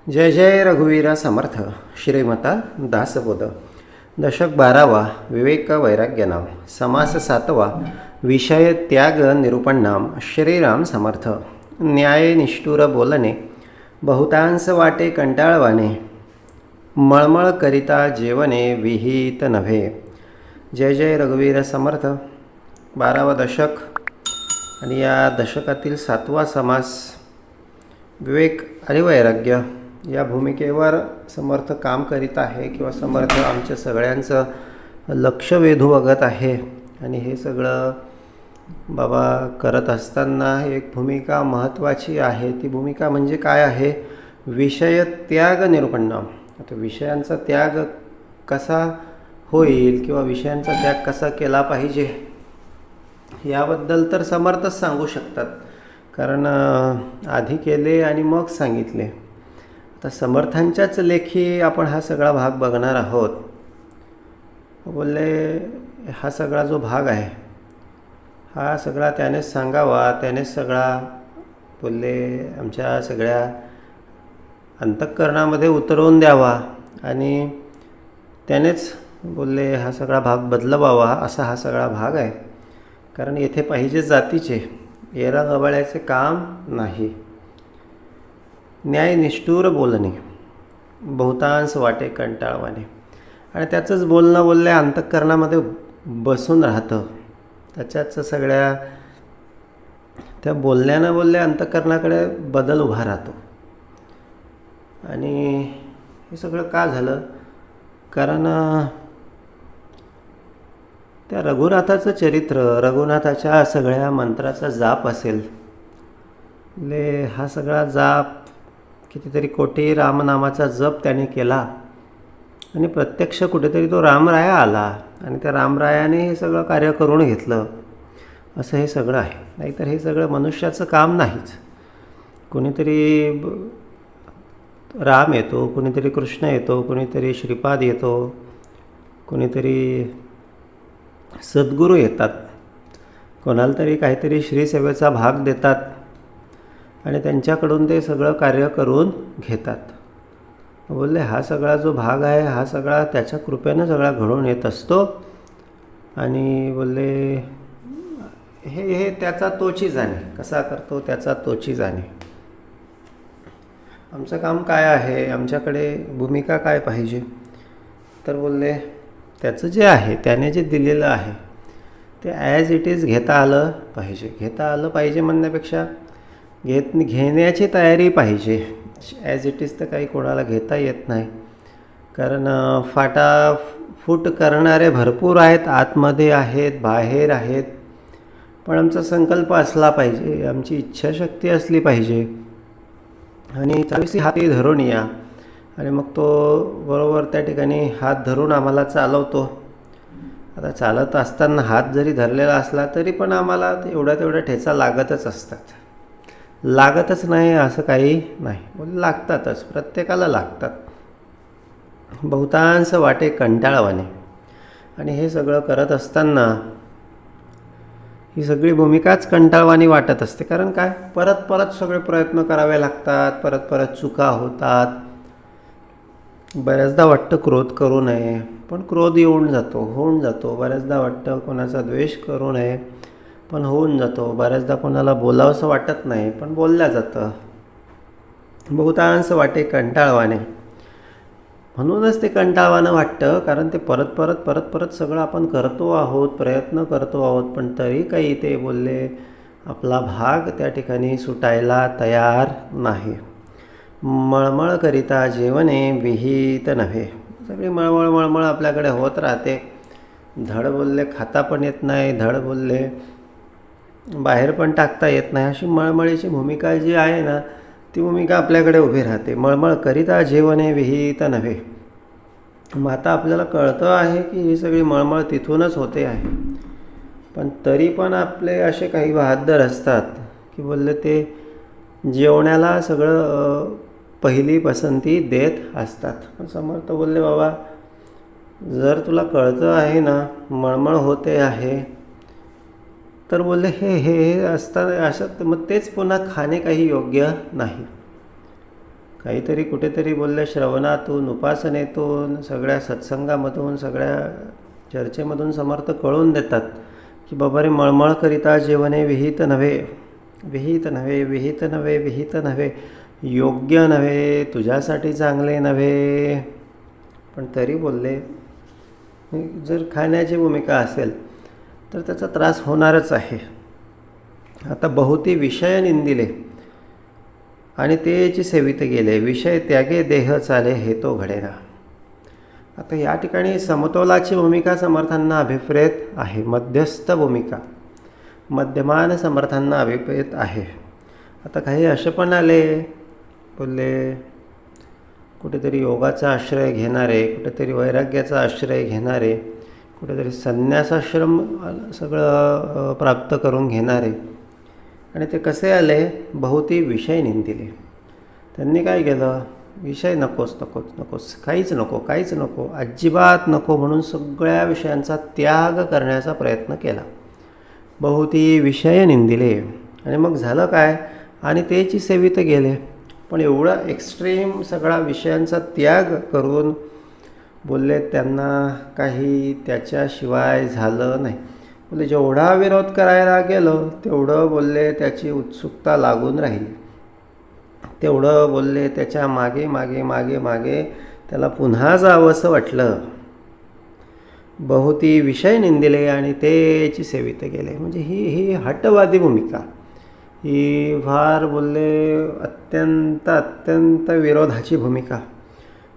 जय जय रघुवीरा समर्थ श्रीमता दासबोध. दशक 12वा विवेक वैराग्य नाम. समास 7वा विषय त्याग निरूपण नाम. श्रीराम समर्थ. न्याय निष्ठुर बोलणे बहुतांस वाटे कंटाळवाने. मळमळ करिता जेवणे विहित नव्हे. जय जय रघुवीर समर्थ. 12वा दशक आणि या दशकातील 7वा समास विवेक आणि वैराग्य या भूमिकेवर समर्थ काम करीत आहे किंवा समर्थ आमच्या सगळ्यांचं लक्ष वेधू बघत आहे. आणि हे सगळं बाबा करत असताना एक भूमिका महत्त्वाची आहे. ती भूमिका म्हणजे काय आहे? विषय त्याग निरूपण. आता विषयांचा त्याग कसा होईल किंवा विषयांचा त्याग कसा केला पाहिजे याबद्दल तर समर्थच सांगू शकतात, कारण आधी केले आणि मग सांगितले. आता समर्थांच्याच लेखी आपण हा सगळा भाग बघणार आहोत. बोलले हा सगळा जो भाग आहे हा सगळा त्यानेच सांगावा, त्यानेच सगळा बोलले आमच्या सगळ्या अंतःकरणामध्ये उतरवून द्यावा आणि त्यानेच बोलले हा सगळा भाग बदलवावा, असा हा सगळा भाग आहे. कारण येथे पाहिजे जातीचे, येरा गबाळ्याचे काम नाही. न्याय निष्ठुर बोलणे बहुतांश वाटे कंटाळवाने. आणि त्याचंच बोलणं बोलले अंतःकरणामध्ये बसून राहतं. त्याच्याच सगळ्या त्या बोलण्यानं बोलले अंतःकरणाकडे बदल उभा राहतो. आणि हे सगळं का झालं? कारण त्या रघुनाथाचं चरित्र, रघुनाथाच्या सगळ्या मंत्राचा जाप असेल. हा सगळा जाप कितीतरी कोटी रामनामाचा जप त्याने केला आणि प्रत्यक्ष कुठेतरी तो रामराया आला आणि त्या रामरायाने हे सगळं कार्य करून घेतलं, असं हे सगळं आहे. नाहीतर हे सगळं मनुष्याचं काम नाहीच. कुणीतरी राम येतो, कुणीतरी कृष्ण येतो, कुणीतरी श्रीपाद येतो, कुणीतरी सद्गुरू येतात, कोणाला तरी काहीतरी श्रीसेवेचा भाग देतात आणि त्यांच्याकडून ते सगळं कार्य करून घेतात. बोलले हा सगळा जो भाग आहे हा सगळा त्याच्या कृपेनं सगळा घडून येत असतो. आणि बोलले हे त्याचा तोची जाणे. कसा करतो त्याचा तोची जाणे. आमचं काम काय आहे, आमच्याकडे भूमिका काय पाहिजे? तर बोलले त्याचं जे आहे त्याने जे दिलेलं आहे ते ॲज इट इज घेता आलं पाहिजे. घेता आलं पाहिजे म्हणण्यापेक्षा घेण्याची तयारी पाहिजे. ॲज इट इज तर काही कोणाला घेता येत नाही, कारण फाटाफूट करणारे भरपूर आहेत, आतमध्ये आहेत, बाहेर आहेत. पण आमचा संकल्प असला पाहिजे, आमची इच्छाशक्ती असली पाहिजे आणि 24 हाती धरून या. आणि मग तो बरोबर त्या ठिकाणी हात धरून आम्हाला चालवतो. आता चालत असताना हात जरी धरलेला असला तरी पण आम्हाला तेवढ्या ठेचा लागतच असतात. लागतच नाही असं काही नाही, लागतातच, प्रत्येकाला लागतात. बहुतांश वाटे कंटाळवाने. आणि हे सगळं करत असताना ही सगळी भूमिकाच कंटाळवाणी वाटत असते. कारण काय, परत परत सगळे प्रयत्न करावे लागतात, परत परत चुका होतात. बऱ्याचदा वाटतं क्रोध करू नये, पण क्रोध होऊन जातो. बऱ्याचदा वाटतं कोणाचा द्वेष करू नये, पण होऊन जातो. बऱ्याचदा कोणाला बोलावंसं वाटत नाही, पण बोलल्या जातं. बहुतांश वाटे कंटाळवाणे. म्हणूनच ते कंटाळवाणं वाटतं, कारण ते परत सगळं आपण करतो आहोत, प्रयत्न करतो आहोत, पण तरी काही ते बोलले आपला भाग त्या ठिकाणी सुटायला तयार नाही. मळमळ करिता जेवणे विहित नव्हे. सगळी मळमळ आपल्याकडे होत राहते. धड बोलले खाता पण येत नाही, धड बोलले बाहेर पण टाकता येत नाही. अशी मळमळीची भूमिका जी आहे ना, ती भूमिका आपल्याकडे उभी राहते. मळमळ करिता जेवणे विहित नव्हे. मग आता आपल्याला कळतं आहे की ही सगळी मळमळ तिथूनच होते आहे, पण तरी पण आपले असे काही बहाद्दर असतात की बोलले ते जेवण्याला सगळं पहिली पसंती देत असतात. पण समर्थ बोलले बाबा जर तुला कळतं आहे ना मळमळ होते आहे, तर बोलले हे असतं असं, मग तेच पुन्हा खाणे काही योग्य नाही. काहीतरी कुठेतरी बोलले श्रवणातून, उपासनेतून, सगळ्या सत्संगामधून, सगळ्या चर्चेमधून समर्थ कळून देतात की बाबा रे, मळमळ करिता जेवणे विहित नव्हे, विहित नव्हे, विहित नव्हे, विहित नव्हे, योग्य नव्हे, तुझ्यासाठी चांगले नव्हे. पण तरी बोलले जर खाण्याची भूमिका असेल तर त्याचा त्रास होणारच आहे. आता बहुती विषय निंदिले आणि तेची सेवित गेले, विषय त्यागे देह चाले हे तो घडेना. आता या ठिकाणी समतोलाची भूमिका समर्थांना अभिप्रेत आहे, मध्यस्थ भूमिका मध्यमान समर्थांना अभिप्रेत आहे. आता काही असे पण आले, बोलले कुठेतरी योगाचा आश्रय घेणारे, कुठेतरी वैराग्याचा आश्रय घेणारे, कुठेतरी संन्यासाश्रम सगळं प्राप्त करून घेणारे. आणि ते कसे आले, बहुती विषय निंदिले. त्यांनी काय केलं, विषय नकोच नकोच नकोच, काहीच नको, काहीच नको, अजिबात नको म्हणून सगळ्या विषयांचा त्याग करण्याचा प्रयत्न केला. बहुती विषय निंदिले. आणि मग झालं काय, आणि तेची सेवित गेले. पण एवढा एक्स्ट्रीम सगळा विषयांचा त्याग करून बोलले त्यांना काही त्याच्याशिवाय झालं नाही. बोलले जेवढा विरोध करायला गेलो तेवढं बोलले त्याची उत्सुकता लागून राहिली, तेवढं बोलले त्याच्या मागे मागे मागे मागे त्याला पुन्हा जावंसं वाटलं. बहुती विषय निंदिले आणि तेची सेवित गेले. म्हणजे ही हटवादी भूमिका, ही फार बोलले अत्यंत अत्यंत विरोधाची भूमिका.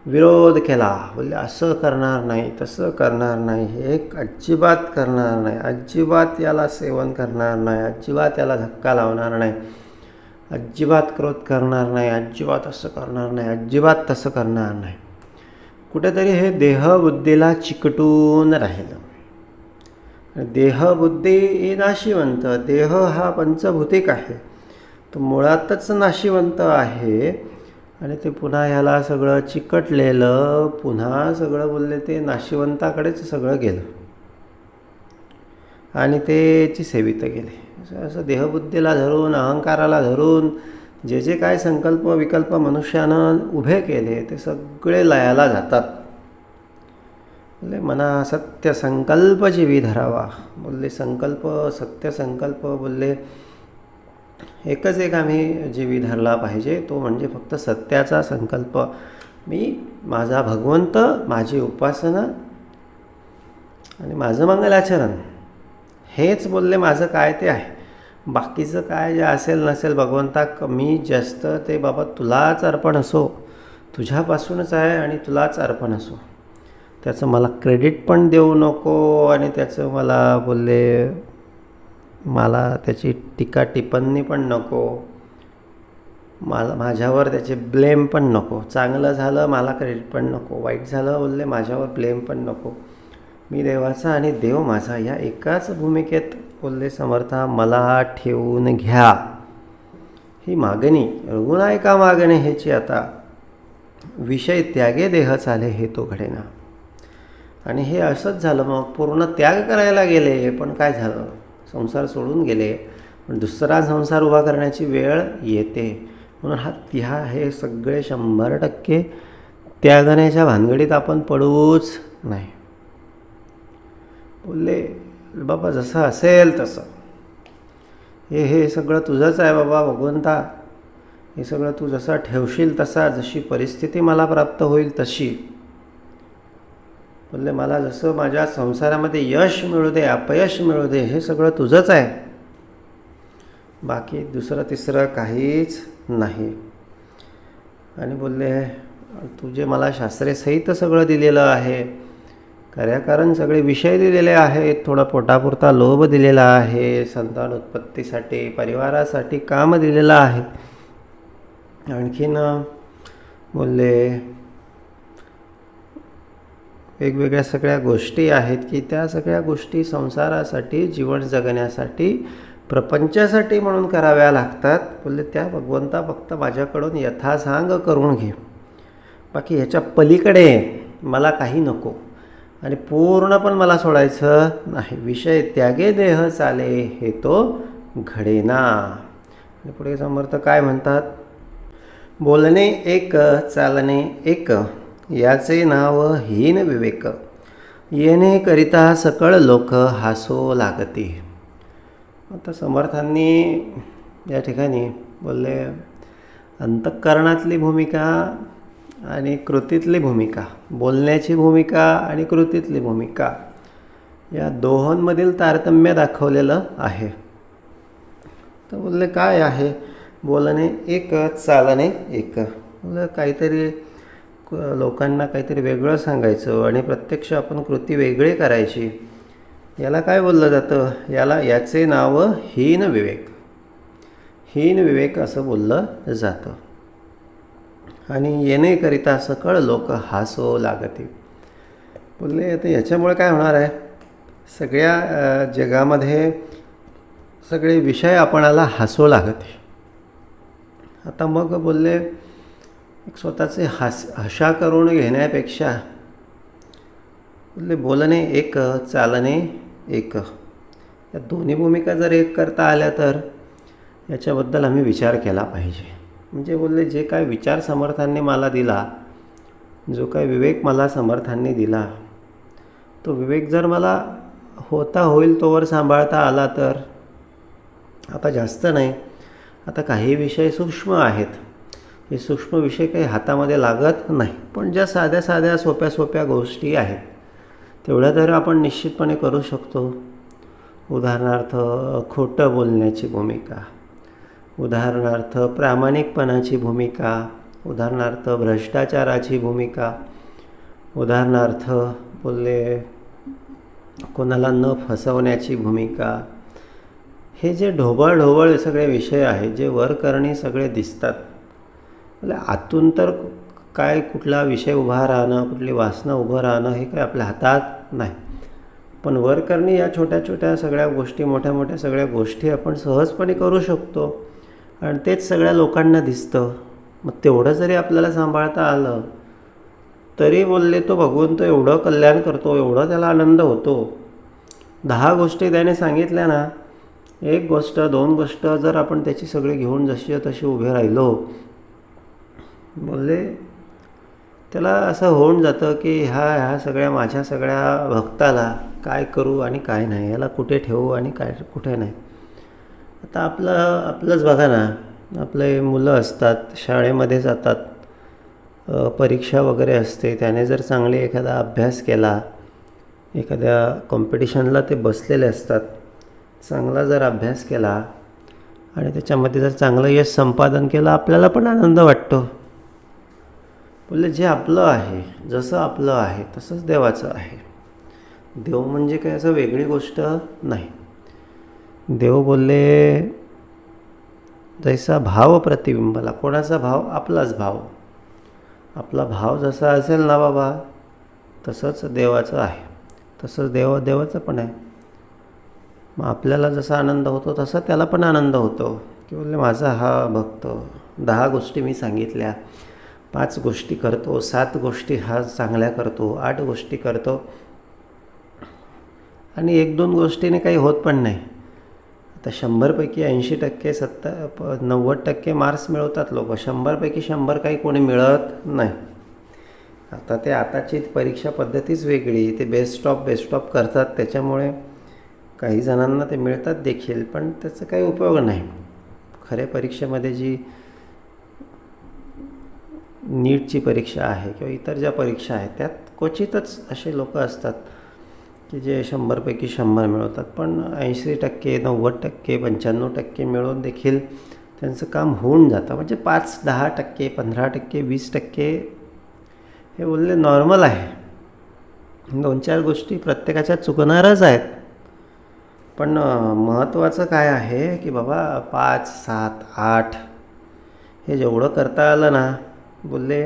विरोध केला, बोलले असं करणार नाही, तसं करणार नाही, हे अजिबात करणार नाही, अजिबात याला सेवन करणार नाही, अजिबात याला धक्का लावणार नाही, अजिबात क्रोध करणार नाही, अजिबात असं करणार नाही, अजिबात तसं करणार नाही. कुठेतरी हे देहबुद्धीला चिकटून राहिलं. देहबुद्धी ही नाशिवंत, देह हा पंचभूतिक आहे, तो मुळातच नाशिवंत आहे. आणि ते पुन्हा ह्याला सगळं चिकटलेलं, पुन्हा सगळं बोलले ते नाशिवंताकडेच सगळं गेलं आणि तेची सेवित गेले. असं देहबुद्धीला धरून, अहंकाराला धरून जे जे काय संकल्प विकल्प मनुष्यानं उभे केले ते सगळे लयाला जातात. बोलले मना सत्य संकल्प जीवी धरावा. बोलले संकल्प, सत्य संकल्प बोलले एकच एक आम्ही जीवी धरला पाहिजे, तो म्हणजे फक्त सत्याचा संकल्प. मी, माझा भगवंत, माझी उपासना आणि माझं मंगलाचरण, हेच बोलले माझं काय ते आहे. बाकीचं काय जे असेल नसेल भगवंता कमी जास्त ते बाबा तुलाच अर्पण असो, तुझ्यापासूनच आहे आणि तुलाच अर्पण असो. त्याचं मला क्रेडिट पण देऊ नको आणि त्याचं मला बोलले मला त्याची टीका टिप्पणी पण नको, मला माझ्यावर त्याचे ब्लेम पण नको. चांगलं झालं मला क्रेडिट पण नको, वाईट झालं बोलले माझ्यावर ब्लेम पण नको. मी देवाचा आणि देव माझा या एकाच भूमिकेत बोलले समर्था मला ठेवून घ्या. ही मागणी रघुनायका मागणे ह्याची आता विषय त्यागे देह चाले हे तो घडेना. आणि हे असंच झालं. मग पूर्ण त्याग करायला गेले, पण काय झालं, संसार सोडून गेले. पण दुसरा संसार उभा करण्याची वेळ येते. म्हणून हे सगळे 100% त्यागण्याच्या भानगडीत आपण पडूच नाही. बोलले बाबा जसं असेल तसं, हे सगळं तुझंच आहे बाबा भगवंता, हे सगळं तू जसा ठेवशील तसा, जशी परिस्थिती मला प्राप्त होईल तशी. बोलले मला जसं माझ्या संसारामध्ये यश मिळू दे, अपयश मिळू दे, हे सगळं तुझंच आहे, बाकी दुसरं तिसरं काहीच नाही. आणि बोलले तुझे मला शास्त्रेसहित सगळं दिलेलं आहे, कार्याकारण सगळे विषय दिलेले आहेत, थोडा पोटापुरता लोभ दिलेला आहे, संतान उत्पत्तीसाठी परिवारासाठी काम दिलेलं आहे. आणखीन बोलले वेगवेगळ्या सगळ्या गोष्टी आहेत की त्या सगळ्या गोष्टी संसारासाठी, जीवन जगण्यासाठी, प्रपंचासाठी म्हणून कराव्या लागतात. बोलले त्या भगवंता फक्त माझ्याकडून यथासांग करून घे, बाकी ह्याच्या पलीकडे मला काही नको आणि पूर्ण पण मला सोडायचं नाही. विषय त्यागे देह चाले हे तो घडेना. आणि पुढे समर्थ काय म्हणतात, बोलणे एक चालणे एक, याचे नाव हीन विवेक. येणे करिता सकळ लोक हासो लागती. आता समर्थांनी या ठिकाणी बोलले अंतःकरणातली भूमिका आणि कृतीतली भूमिका, बोलण्याची भूमिका आणि कृतीतली भूमिका, या दोहोंमधील तारतम्य दाखवलेलं आहे. तर बोलले काय आहे? बोलणे एक चालणे एक. बोललं काहीतरी लोकांना काहीतरी वेगळं सांगायचं आणि प्रत्यक्ष आपण कृती वेगळी करायची, याला काय बोललं जातं? याचे नाव हीन विवेक. हीन विवेक असं बोललं जातं. आणि येणेकरिता सकळ लोक हासो लागती. बोलले आता याच्यामुळे काय होणार आहे? सगळ्या जगामध्ये सगळे विषय आपणाला हसू लागते. आता मग बोलले एक स्वतःचे हशा करून घेण्यापेक्षा बोलले बोलणे एक चालणे एक, या दोन्ही भूमिका जर एक करता आल्या तर याच्याबद्दल आम्ही विचार केला पाहिजे. म्हणजे बोलले जे काय विचार समर्थांनी मला दिला, जो काय विवेक मला समर्थांनी दिला, तो विवेक जर मला होईल तोवर सांभाळता आला तर, आता जास्त नाही, आता काही विषय सूक्ष्म आहेत, हे सूक्ष्म विषय काही हातामध्ये लागत नाही, पण ज्या साध्या साध्या सोप्या सोप्या गोष्टी आहेत तेवढ्या तर आपण निश्चितपणे करू शकतो. उदाहरणार्थ खोटं बोलण्याची भूमिका, उदाहरणार्थ प्रामाणिकपणाची भूमिका, उदाहरणार्थ भ्रष्टाचाराची भूमिका, उदाहरणार्थ बोलले कोणाला न फसवण्याची भूमिका. हे जे ढोबळ सगळे विषय आहेत, जे वरकरणी सगळे दिसतात, म्हणजे आतून तर काय कुठला विषय उभा राहणं, कुठली वासना उभं राहणं हे काय आपल्या हातात नाही, पण वरकरणी या छोट्या छोट्या सगळ्या गोष्टी, मोठ्या मोठ्या सगळ्या गोष्टी आपण सहजपणे करू शकतो आणि तेच सगळ्या लोकांना दिसतं. मग तेवढं जरी आपल्याला सांभाळता आलं तरी बोलले तो भगवंत एवढं कल्याण करतो, एवढा त्याला आनंद होतो. 10 गोष्टी त्याने सांगितल्या ना, एक गोष्ट 2 गोष्ट जर आपण त्याची सगळी घेऊन जशी तशी उभे राहिलो, बोलले त्याला असं होऊन जातं की ह्या सगळ्या माझ्या सगळ्या भक्ताला काय करू आणि काय नाही, याला कुठे ठेवू आणि काय कुठे नाही. आता आपलंच बघा ना, आपले मुलं असतात, शाळेमध्ये जातात, परीक्षा वगैरे असते, त्याने जर चांगले एखादा अभ्यास केला, एखाद्या कॉम्पिटिशनला ते बसलेले असतात, चांगला जर अभ्यास केला आणि त्याच्यामध्ये जर चांगलं यश संपादन केलं, आपल्याला पण आनंद वाटतो. बोलले जे आपलं आहे, जसं आपलं आहे तसंच देवाचं आहे. देव म्हणजे काय असं वेगळी गोष्ट नाही. देव बोलले जैसा भाव प्रतिबिंबला, कोणाचा भाव? आपलाच भाव. आपला भाव जसा असेल ना बाबा, तसंच देवाचं आहे, तसंच देवाचं पण आहे. मग आपल्याला जसा आनंद होतो तसा त्याला पण आनंद होतो की बोलले माझा हा भक्त 10 गोष्टी मी सांगितल्या, 5 गोष्टी करतो, 7 गोष्टी हा चांगल्या करतो, 8 गोष्टी करतो आणि 1-2 गोष्टीने काही होत पण नाही. आता 100पैकी 80% 90% मार्क्स मिळवतात लोक, 100पैकी 100 काही कोणी मिळत नाही. आता ते आताची परीक्षा पद्धतीच वेगळी, ते बेस्ट ऑफ करतात, त्याच्यामुळे काही जणांना ते मिळतात देखील, पण त्याचा काही उपयोग नाही. खऱ्या परीक्षेमध्ये जी नीटची परीक्षा आहे किंवा इतर ज्या परीक्षा आहेत त्यात क्वचितच असे लोक असतात की जे 100पैकी 100 मिळवतात, पण 80%, 90%, 95% मिळवून देखील त्यांचं काम होऊन जातं. म्हणजे 5-10%, 15%, 20% हे बोलले नॉर्मल आहे. 2-4 गोष्टी प्रत्येकाच्या चुकणारच आहेत, पण महत्त्वाचं काय आहे की बाबा 5, 7, 8 हे जेवढं करता आलं ना, बोलले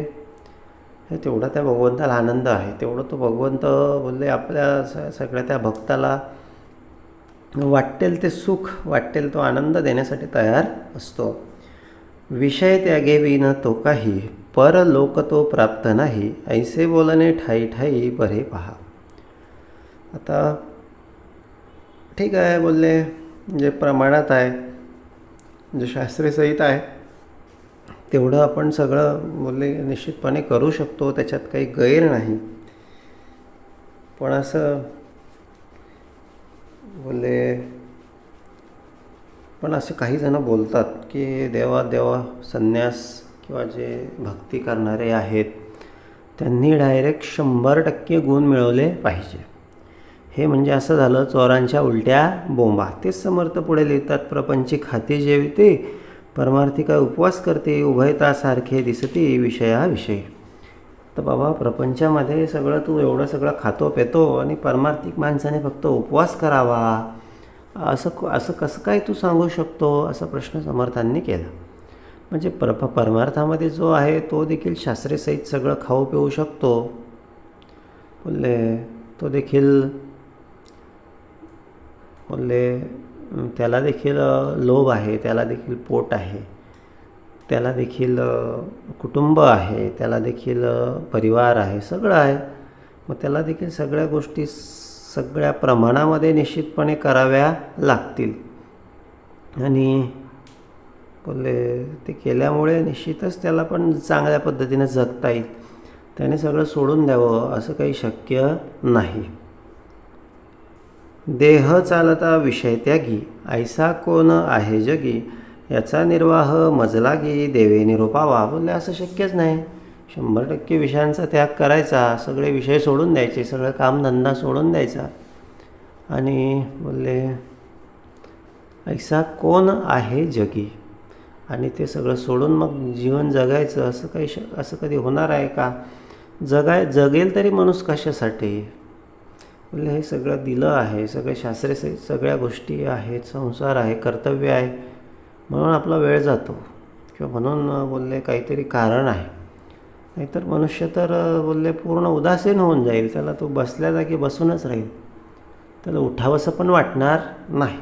हे तेवढा त्या भगवंताला आनंद आहे, तेवढं तो भगवंत बोलले आपल्या सगळ्या त्या भक्ताला वाटेल ते सुख, वाटेल तो आनंद देण्यासाठी तयार असतो. विषय त्यागे विन तो काही, परलोक तो प्राप्त नाही, ऐसे बोलणे ठाई ठाई बरे पहा. आता ठीक आहे बोलले, जे प्रमाणात आहे, जे शास्त्रीय सहित आहे तेवढं आपण सगळं बोलले निश्चितपणे करू शकतो, त्याच्यात काही गैर नाही. पण असं बोलले पण असं काही जण बोलतात की देवा संन्यास किंवा जे भक्ती करणारे आहेत त्यांनी डायरेक्ट 100% गुण मिळवले पाहिजे. हे म्हणजे असं झालं चोरांच्या उलट्या बोंबा. तेच समर्थ पुढे लिहितात, प्रपंची खाती जेवते परमार्थी काय उपवास करते, उभयता सारखे दिसते विषयाविषयी. तर बाबा प्रपंचामध्ये सगळं तू एवढं सगळं खातो पेतो आणि परमार्थिक माणसाने फक्त उपवास करावा असं असं कसं काय तू सांगू शकतो, असा प्रश्न समर्थांनी केला. म्हणजे परमार्थामध्ये जो आहे तो देखील शास्त्रेसहित सगळं खाऊ पिऊ शकतो. बोलले तो देखील त्याला देखील लोभ आहे, त्याला देखील पोट आहे, त्याला देखील कुटुंब आहे, त्याला देखील परिवार आहे, सगळं आहे. मग त्याला देखील सगळ्या गोष्टी सगळ्या प्रमाणामध्ये निश्चितपणे कराव्या लागतील. आणि ते केल्यामुळे निश्चितच त्याला पण चांगल्या पद्धतीने जगता येईल. त्याने सगळं सोडून द्यावं असं काही शक्य नाही. देह चालता विषय त्यागी ऐसा कोण आहे जगी, याचा निर्वाह मजलागी देवे निरोपावा. असं शक्यच नाही. 100% विषयांचा त्याग करायचा, सगळे विषय सोडून द्यायचे, सगळं कामधंदा सोडून द्यायचा. आणि ऐसा कोण आहे जगी, आणि ते सगळं सोडून मग जीवन जगायचं असं असं कधी होणार आहे का? जगेल तरी माणूस कशासाठी? हे सगळं दिलं आहे, सगळे शास्त्रे सगळ्या गोष्टी आहेत, संसार आहे, कर्तव्य आहे, म्हणून आपला वेळ जातो किंवा म्हणून काहीतरी कारण आहे. नाहीतर मनुष्य तर पूर्ण उदासीन होऊन जाईल. त्याला तो बसल्या जागी बसूनच राहील, त्याला उठावंसं पण वाटणार नाही.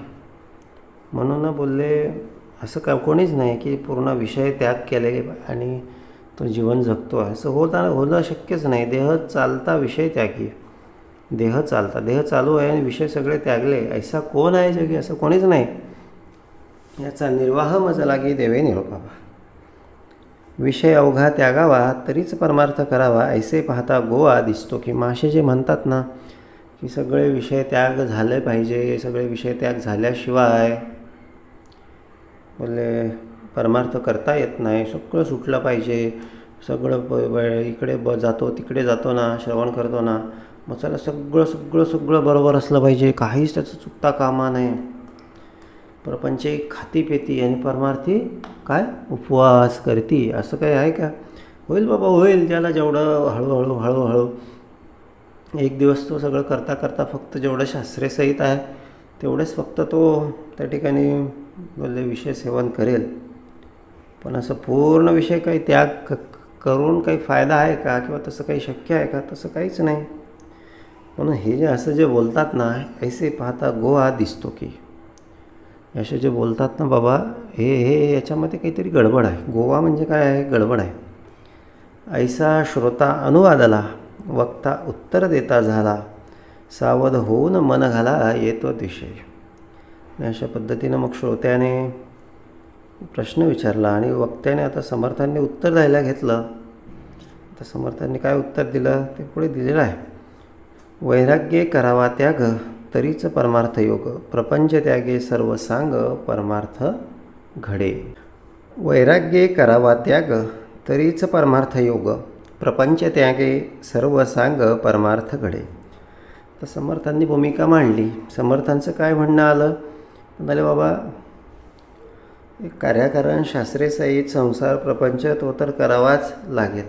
म्हणून असं कोणीच नाही की पूर्ण विषय त्याग केले आणि तो जीवन जगतो आहे, असं होणं शक्यच नाही. देह चालता विषय त्यागी, देह चालू आहे आणि विषय सगळे त्यागले, ऐसा कोण आहे जगी, असं कोणीच नाही. याचा निर्वाह मजलागी देवे निरोपावा. विषय अवघा त्यागावा तरीच परमार्थ करावा, ऐसे पाहता गोवा दिसतो. की मासे जे म्हणतात ना की सगळे विषय त्याग झाले पाहिजे, सगळे विषय त्याग झाल्याशिवाय परमार्थ करता येत नाही, सगळं सुटलं पाहिजे, सगळं इकडे जातो तिकडे जातो ना, श्रवण करतो ना, मग त्याला सगळं बरोबर असलं पाहिजे, काहीच त्याचं चुकता कामा नये. प्रपंचे खाती पेती आणि परमार्थी काय उपवास करती, असं काही आहे का? होईल बाबा, होईल. ज्याला जेवढं हळूहळू एक दिवस तो सगळं करता फक्त जेवढं शास्त्रेसहित आहे तेवढेच फक्त तो त्या ठिकाणी विषय सेवन करेल. पण असं पूर्ण विषय काही त्याग करून काही फायदा आहे का, किंवा तसं काही शक्य आहे का? तसं काहीच नाही. म्हणून हे असं जे बोलतात ना, ऐसे पाहता गोवा दिसतो की, असे जे बोलतात ना बाबा, हे याच्यामध्ये काहीतरी गडबड आहे. गोवा म्हणजे काय आहे? गडबड आहे. ऐसा श्रोता अनुवादाला वक्ता उत्तर देता झाला, सावध होऊन मन घाला येतो विषय. अशा पद्धतीनं मग श्रोत्याने प्रश्न विचारला आणि वक्त्याने आता समर्थांनी उत्तर द्यायला घेतलं. आता समर्थांनी काय उत्तर दिलं ते पुढे दिलेलं आहे. वैराग्ये करावा त्याग तरीच परमार्थ योग, प्रपंच त्यागे सर्व सांग परमार्थ घडे. वैराग्ये करावा त्याग तरीच परमार्थ योग, प्रपंच त्यागे सर्व सांग परमार्थ घडे. तर समर्थांनी भूमिका मांडली. समर्थांचं काय म्हणणं आलं? म्हणाले बाबा, कार्याकारण शास्त्रेसहित संसार प्रपंच तो तर करावाच लागेल,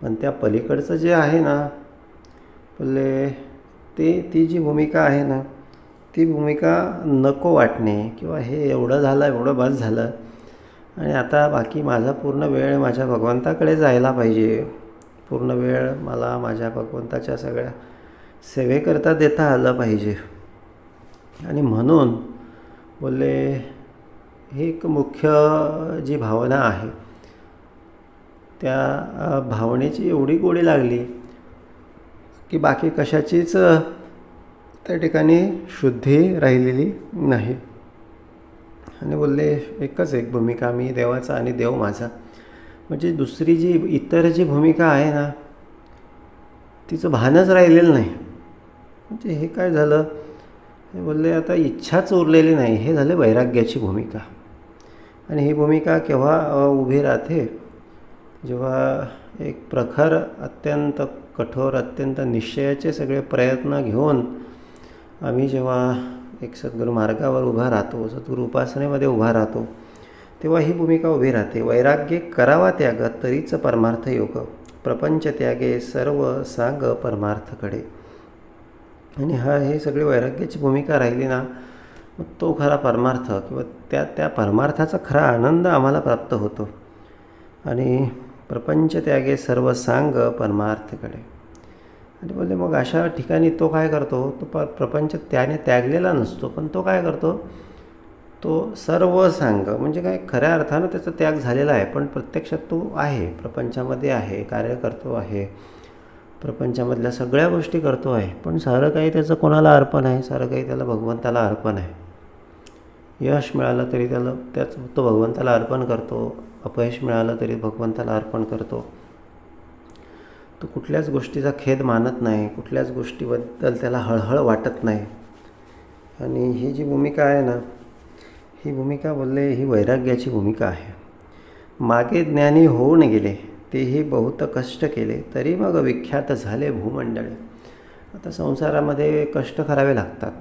पण त्या पलीकडचं जे आहे ना ती जी भूमिका आहे ना, ती भूमिका नको वाटणे, किंवा हे एवढं झालं, एवढं बस झालं आणि आता बाकी माझा पूर्ण वेळ माझ्या भगवंताकडे जायला पाहिजे, पूर्ण वेळ मला माझ्या भगवंताच्या सगळ्या सेवेकरता देता आलं पाहिजे. आणि म्हणून ही एक मुख्य जी भावना आहे त्या भावनेची एवढी गोडी लागली की बाकी कशाचीच त्या ठिकाणी शुद्धी राहिलेली नाही. आणि एकच एक भूमिका, मी देवाचा आणि देव माझा. म्हणजे दुसरी जी इतर जी भूमिका आहे ना, तिचं भानच राहिलेलं नाही. म्हणजे हे काय झालं, हे बोलले आता इच्छाच उरलेली नाही, हे झाले वैराग्याची भूमिका. आणि ही भूमिका केव्हा उभी राहते, जेव्हा एक प्रखर, अत्यंत कठोर, अत्यंत निश्चयाचे सगळे प्रयत्न घेऊन आम्ही जेव्हा एक सद्गुरू मार्गावर उभा राहतो, सद्गुरू उपासनेमध्ये उभा राहतो, तेव्हा ही भूमिका उभी राहते. वैराग्य करावा त्याग तरीच परमार्थ योग, प्रपंच त्यागे सर्व सांग परमार्थकडे. आणि हे सगळी वैराग्याची भूमिका राहिली ना, मग तो खरा परमार्थ किंवा त्या परमार्थाचा खरा आनंद आम्हाला प्राप्त होतो. आणि प्रपंच त्यागे सर्व सांग परमार्थकडे. आणि बोलले मग अशा ठिकाणी तो काय करतो, तो प्रपंच त्याने त्यागलेला नसतो, पण तो काय करतो, तो सर्व सांग म्हणजे काय, खऱ्या अर्थानं त्याचा त्याग झालेला आहे, पण प्रत्यक्षात तो आहे, प्रपंचामध्ये आहे, कार्य करतो आहे, प्रपंचामधल्या सगळ्या गोष्टी करतो आहे, पण सारं काही त्याचं कोणाला अर्पण आहे, सारं काही त्याला भगवंताला अर्पण आहे. यश मिळालं तरी तो भगवंताला अर्पण करतो, अपयश मिळालं तरी भगवंताला अर्पण करतो. तो कुठल्याच गोष्टीचा खेद मानत नाही, कुठल्याच गोष्टीबद्दल त्याला हळहळ वाटत नाही. आणि ही जी भूमिका आहे ना, ही भूमिका बोलले ही वैराग्याची भूमिका आहे. मागे ज्ञानी होऊन गेले, तेही बहुत कष्ट केले, तरी मग विख्यात झाले भूमंडळे. आता संसारामध्ये कष्ट करावे लागतात,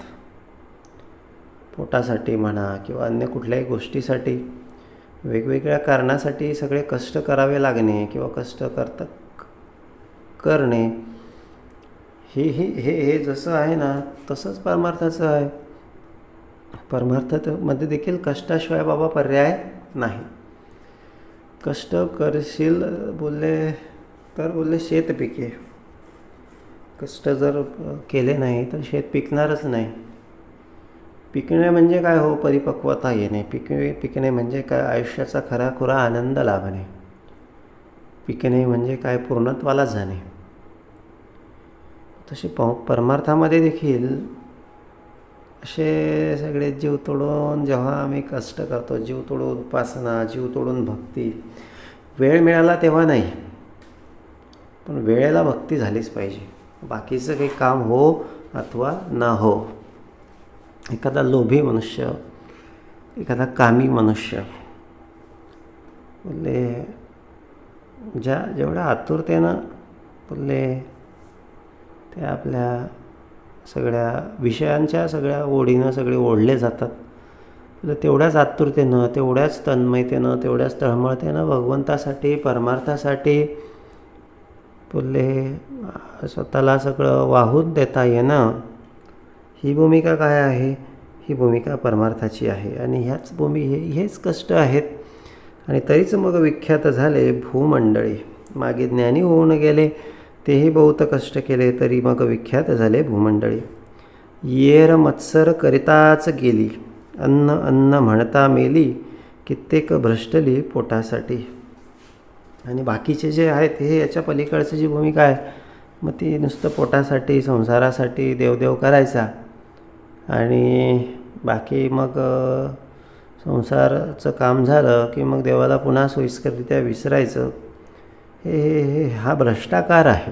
पोटासाठी म्हणा किंवा अन्य कुठल्याही गोष्टीसाठी, वेगवेगळ्या कारणासाठी सगळे कष्ट करावे लागणे किंवा कष्ट करणे हे जसं आहे ना, तसंच परमार्थाचं आहे. परमार्थामध्ये देखील कष्टाशिवाय बाबा पर्याय नाही. कष्ट करशील बोलले शेत पिके. कष्ट जर केले नाही तर शेत पिकणारच नाही. पिकणे म्हणजे काय हो, परिपक्वता येणे. पिकणे म्हणजे काय, आयुष्याचा खराखुरा आनंद लाभणे. पिकणे म्हणजे काय, पूर्णत्वाला जाणे. तशी परमार्थामध्ये देखील असे सगळे जीव तोडून जेव्हा आम्ही कष्ट करतो, जीव तोडून उपासना, जीव तोडून भक्ती, वेळ मिळाला तेव्हा नाही, पण वेळेला भक्ती झालीच पाहिजे. बाकीचं काही काम हो अथवा न हो. एखादा लोभी मनुष्य, एखादा कामी मनुष्य बोलले जेवढ्या आतुरतेनं बोलले ते आपल्या सगळ्या विषयांच्या सगळ्या ओढीनं सगळे ओढले जातात, तेवढ्याच आतुरतेनं, तेवढ्याच तन्मयतेनं, तेवढ्याच तळमळतेनं भगवंतासाठी, परमार्थासाठी बोलले स्वतःला सगळं वाहून देता येणं, ही भूमिका काय आहे, ही भूमिका परमार्थाची आहे. आणि हेच कष्ट आहेत. आणि तरीच मग विख्यात झाले भूमंडळी. मागे ज्ञानी होऊन गेले, तेही बहुत कष्ट केले, तरी मग विख्यात झाले भूमंडळी. येर मत्सर करिताच गेली, अन्न अन्न म्हणता मेली, कित्येक भ्रष्टली पोटासाठी. आणि बाकीचे जे आहेत हे याच्या पलीकडची जी भूमिका आहे, मग ती नुसतं पोटासाठी, संसारासाठी देवदेव करायचा, आणि बाकी मग संसाराचं काम झालं की मग देवाला पुन्हा सोयीस्कररित्या विसरायचं. हा भ्रष्टाचार आहे.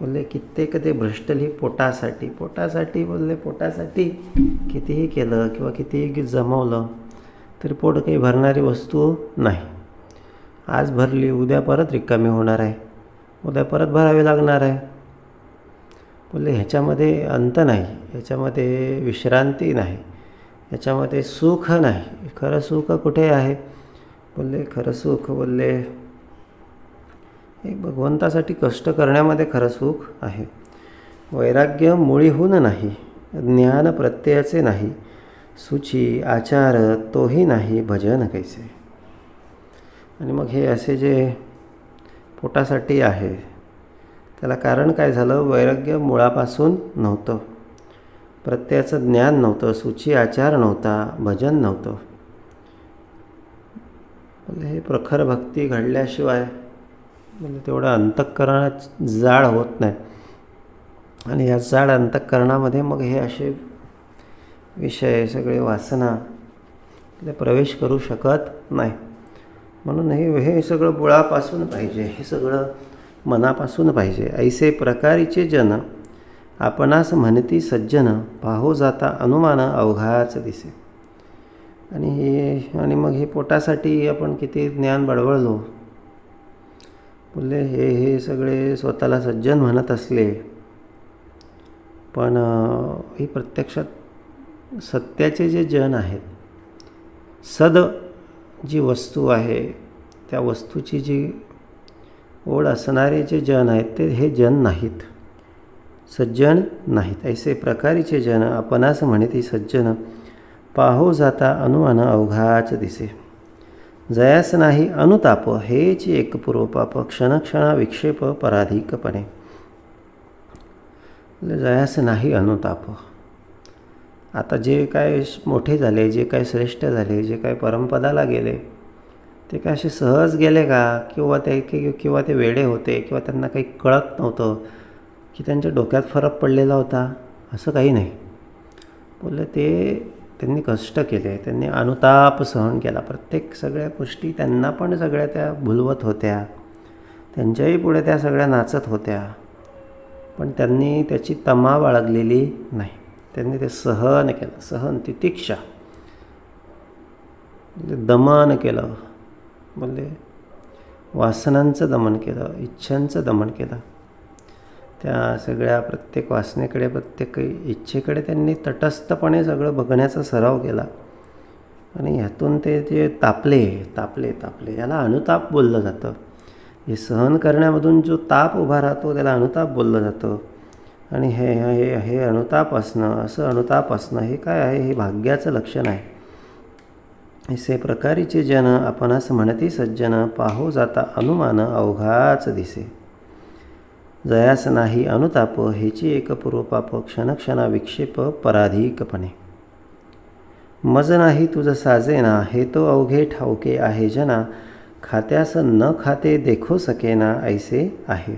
बोलले कित्येक ते भ्रष्टली पोटासाठी बोलले पोटासाठी कितीही केलं किंवा कितीही जमवलं तरी पोट काही भरणारी वस्तू नाही. आज भरली, उद्या परत रिकामी होणार आहे, उद्या परत भरावी लागणार आहे. बोलले ह्याच्यामध्ये अंत नाही, ह्याच्यामध्ये विश्रांती नाही, ह्याच्यामध्ये सुख नाही. खरं सुख कुठे आहे? बोलले खरं सुख बोलले एक भगवंतासाठी कष्ट करण्यामध्ये खरं सुख आहे. वैराग्य मुळीहून नाही, ज्ञान प्रत्ययाचे नाही, सूची आचार तोही नाही, भजन कैसे. आणि मग हे असे जे पोटासाठी आहे त्याला कारण काय झालं? वैराग्य मुळापासून नव्हतं, प्रत्ययाचं ज्ञान नव्हतं, सूची आचार नव्हता, भजन नव्हतं. हे प्रखर भक्ती घडल्याशिवाय म्हणजे तेवढं अंतःकरणात जाळ होत नाही. आणि या जाळ अंतःकरणामध्ये मग हे असे विषय सगळे वासना प्रवेश करू शकत नाही. म्हणून हे सगळं बुळापासून पाहिजे, हे सगळं मनापासून पाहिजे. ऐसे प्रकारीचे जन आपणास म्हणती सज्जन, पाहो जाता अनुमान अवघाच दिसे. आणि मग हे पोटासाठी आपण किती ज्ञान बडबडलो. बोलले हे सगळे स्वतःला सज्जन म्हणत असले, पण ही प्रत्यक्षात सत्याचे जे जन आहेत, सद जी वस्तू आहे त्या वस्तूची जी ओढ असणारे जे जन आहेत ते हे जन नाहीत, सज्जन नाहीत. ऐसे प्रकारीचे जन आपणास म्हणती सज्जन, पाहो जाता अनुमान अवघाच दिसे. जयास नाही अनुताप, हेच एक पूर्वपाप, क्षणक्षणा विक्षेप पराधिकपणे. जयास नाही अनुताप. आता जे काय मोठे झाले, जे काय श्रेष्ठ झाले, जे काय परमपदाला गेले, ते काय असे सहज गेले का? किंवा ते वेडे होते, किंवा त्यांना काही कळत नव्हतं, की त्यांच्या डोक्यात फरक पडलेला होता, असं काही नाही. बोलले त्यांनी कष्ट केले, त्यांनी अनुताप सहन केला. प्रत्येक सगळ्या गोष्टी त्यांना पण सगळ्या त्या भुलवत होत्या, त्यांच्याही पुढे त्या सगळ्या नाचत होत्या, पण त्यांनी त्याची तमा बाळगलेली नाही. त्यांनी ते सहन केलं, सहन, तितिक्षा, दमन केलं. बोलले वासनांचं दमन केलं, इच्छांचं दमन केलं. त्या सगळ्या प्रत्येक वासनेकडे, प्रत्येक इच्छेकडे त्यांनी तटस्थपणे सगळं बघण्याचा सराव केला. आणि ह्यातून ते जे तापले याला अनुताप बोललं जातं. हे सहन करण्यामधून जो ताप उभा राहतो त्याला अनुताप बोललं जातं. आणि हे अनुताप असणं, असं अनुताप असणं हे काय आहे? हे भाग्याचं लक्षण आहे. ऐसे प्रकारीचे जन आपणास म्हणती सज्जन, पाहो जाता अनुमान अवघाच दिसे. जयास नाही अनुताप, हेची एक पूर्वपाप, क्षणक्षणा विक्षेप पराधिकपणे. मज नाही तुझ साजेना, हे तो अवघे ठाऊके आहे जना, खात्यास न खाते देखो सकेना, ऐसे आहे.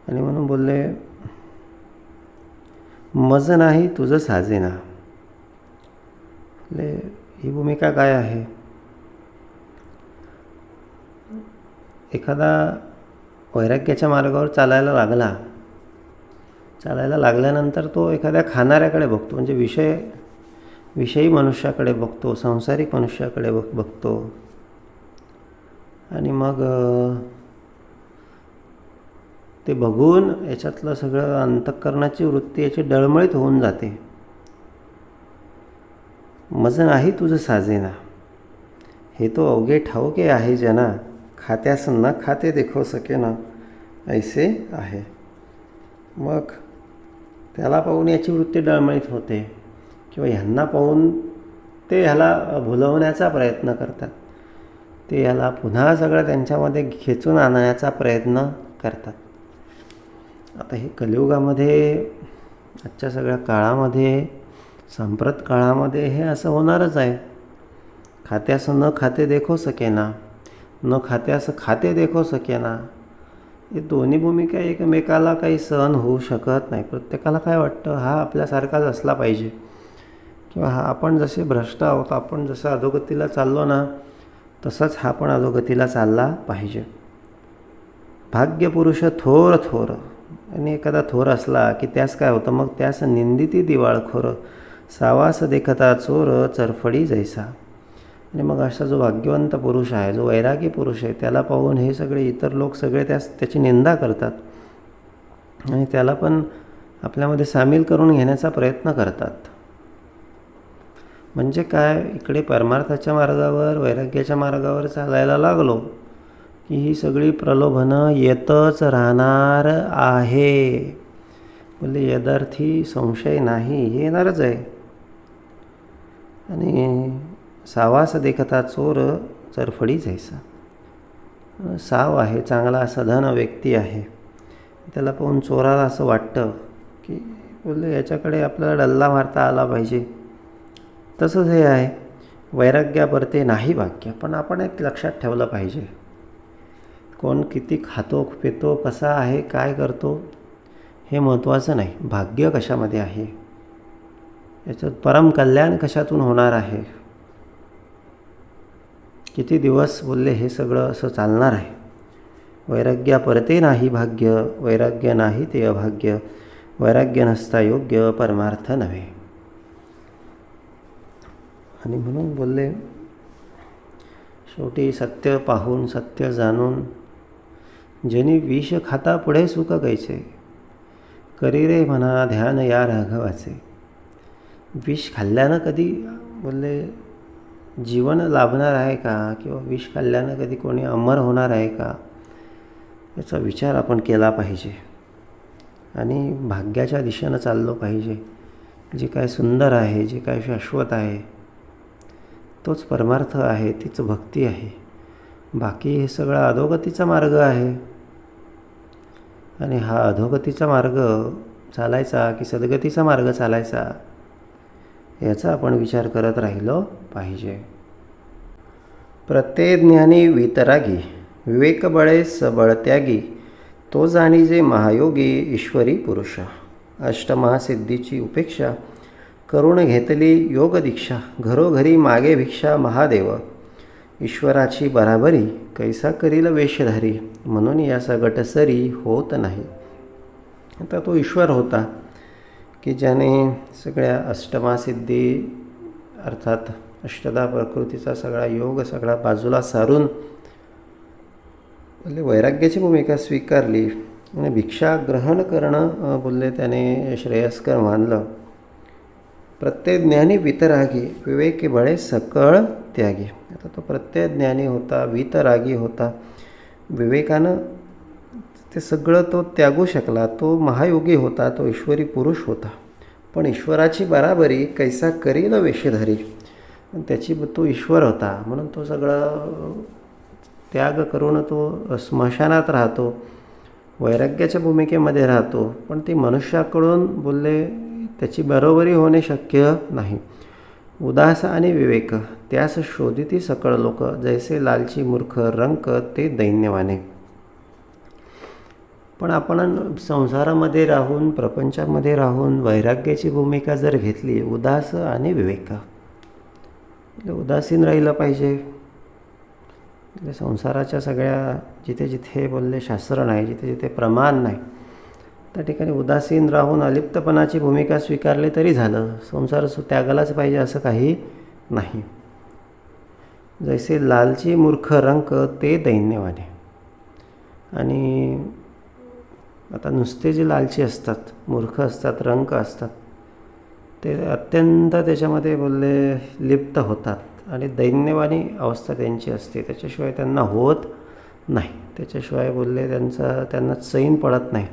आणि म्हणून बोलले मज नाही तुझ साजेना. ही भूमिका काय आहे? एखादा वैराग्याच्या मार्गावर चालायला लागल्यानंतर तो एखाद्या खाणाऱ्याकडे बघतो, म्हणजे विषयी मनुष्याकडे बघतो, सांसारिक मनुष्याकडे बघतो. आणि मग ते बघून याच्यातलं सगळं अंतःकरणाची वृत्ती याची डळमळीत होऊन जाते. मज नाही तुझं साजेना, हे तो अवघे ठाऊके आहे जना, खात्यास न खाते देखो सकेना, ऐसे आहे. मग त्याला पाहून याची वृत्ती डळमळीत होते, किंवा ह्यांना पाहून ते ह्याला भुलवण्याचा प्रयत्न करतात, ते ह्याला पुन्हा सगळं त्यांच्यामध्ये खेचून आणण्याचा प्रयत्न करतात. आता हे कलियुगामध्ये, आजच्या सगळ्या काळामध्ये, सांप्रत काळामध्ये हे असं होणारच आहे. खात्यास न खाते देखो सकेना, न खात्यास खाते देखो सकेना. हे दोन्ही भूमिका एकमेकाला काही सहन होऊ शकत नाही. प्रत्येकाला काय वाटतं, हा आपल्यासारखाच असला पाहिजे, किंवा आपण जसे भ्रष्ट आहोत, आपण जसं अधोगतीला चाललो ना, तसंच हा पण अधोगतीला चालला पाहिजे. भाग्यपुरुष थोर आणि एखादा थोर असला की त्यास काय होतं, मग त्यास निंदिती दिवाळखोर, सावास देखता चोर चरफडी जैसा. आणि मग असा जो भाग्यवंत पुरुष आहे, जो वैरागी पुरुष आहे, त्याला पाहून हे सगळे इतर लोक सगळे त्याची निंदा करतात आणि त्याला पण आपल्यामध्ये सामील करून घेण्याचा प्रयत्न करतात. म्हणजे काय, इकडे परमार्थाच्या मार्गावर, वैराग्याच्या मार्गावर चालायला लागलो की ही सगळी प्रलोभनं येतच राहणार आहे. बोलले यदार्थी संशय नाही, हे येणारच आहे. आणि सावास देखता चोर चरफडी जैसा. साव आहे, चांगला सधन व्यक्ती आहे, त्याला पाहून चोराला असं वाटतं की बोलले याच्याकडे आपल्याला डल्ला मारता आला पाहिजे. तसंच हे आहे, वैराग्यापरते नाही भाग्य. पण आपण एक लक्षात ठेवलं पाहिजे, कोण किती खातो पितो, कसा आहे, काय करतो, हे महत्त्वाचं नाही. भाग्य कशामध्ये आहे, याच्यात परम कल्याण कशातून होणार आहे, किती दिवस बोलले हे सगळं असं चालणार आहे. वैराग्या परते नाही भाग्य, वैराग्य नाही ते अभाग्य, वैराग्य नसता योग्य परमार्थ नव्हे. आणि म्हणून बोलले शेवटी सत्य पाहून सत्य जाणून ज्यांनी विष खाता पुढे सुख कैचे, करी रे म्हणा ध्यान या राघवाचे. विष खाल्ल्यानं कधी बोलले जीवन लाभणार आहे का, किंवा विष खाल्ल्यानं कधी कोणी अमर होणार आहे का, याचा विचार आपण केला पाहिजे. आणि भाग्याच्या दिशेनं चाललो पाहिजे. जे काय सुंदर आहे, जे काय शाश्वत आहे, तोच परमार्थ आहे, तीच भक्ती आहे. बाकी हे सगळं अधोगतीचा मार्ग आहे. आणि हा अधोगतीचा मार्ग चालायचा की सद्गतीचा मार्ग चालायचा, याचा आपण विचार करत राहिलो पाहिजे. प्रत्येक ज्ञानी वितरागी, विवेक बळे सबळ त्यागी, तो जाणी जे महायोगी ईश्वरी पुरुष. अष्टमहासिद्धीची उपेक्षा करून घेतली योग दीक्षा, घरोघरी मागे भिक्षा महादेव. ईश्वराची बराबरी कैसा करील वेशधारी, म्हणून या सगट सरी होत नाही. आता तो ईश्वर होता की ज्याने सगळ्या अष्टमासिद्धी अर्थात अष्टदा प्रकृतीचा सगळा योग सगळा बाजूला सारून बोलले वैराग्याची भूमिका स्वीकारली आणि भिक्षा ग्रहण करणं बोलले त्याने श्रेयस्कर मानलं. प्रत्येक ज्ञानी वितरागी, विवेकी बळे सकळ त्यागी. आता तो प्रत्येक ज्ञानी होता, वितरागी होता. विवेकानं ते सगळं तो त्यागू शकला. तो महायोगी होता, तो ईश्वरी पुरुष होता. पण ईश्वराची बराबरी कैसा करील वेशधारी, त्याची तो ईश्वर होता म्हणून तो सगळं त्याग करून तो स्मशानात राहतो, वैराग्याच्या भूमिकेमध्ये राहतो. पण ती मनुष्याकडून बोलले त्याची बरोबरी होणे शक्य नाही. उदास आणि विवेक त्यास शोधिती सकळ लोक, जैसे लालची मूर्ख रंक ते दैन्यवाने. पण आपण संसारामध्ये राहून प्रपंचामध्ये राहून वैराग्याची भूमिका जर घेतली, उदास आणि विवेक, उदासीन राहिलं पाहिजे. संसाराच्या सगळ्या जिथे जिथे बोलले शास्त्र नाही, जिथे जिथे प्रमाण नाही, त्या ठिकाणी उदासीन राहून अलिप्तपणाची भूमिका स्वीकारली तरी झालं. संसार त्यागालाच पाहिजे असं काही नाही. जैसे लालची मूर्ख रंक ते दैन्यवाने. आणि आता नुसते जे लालची असतात, मूर्ख असतात, रंक असतात, ते अत्यंत त्याच्यामध्ये बोलले लिप्त होतात आणि दैन्यवानी अवस्था त्यांची असते. त्याच्याशिवाय त्यांना होत नाही, त्याच्याशिवाय बोलले त्यांना चैन पडत नाही.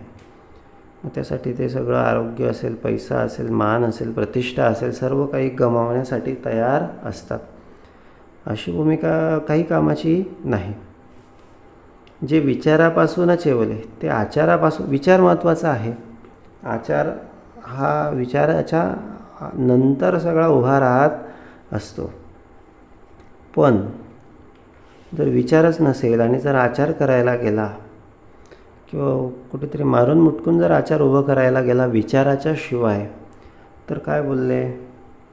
मग त्यासाठी ते सगळं आरोग्य असेल, पैसा असेल, मान असेल, प्रतिष्ठा असेल, सर्व काही गमावण्यासाठी तयार असतात. अशी भूमिका काही कामाची नाही. जे विचारापासूनच येवले ते आचारापासून, विचार महत्त्वाचा आहे. आचार हा विचाराच्या नंतर सगळा उभा राहत असतो. पण जर विचारच नसेल आणि जर आचार करायला गेला किंवा कुठेतरी मारून मुटकून जर आचार उभं करायला गेला विचाराच्या शिवाय, तर काय बोलले,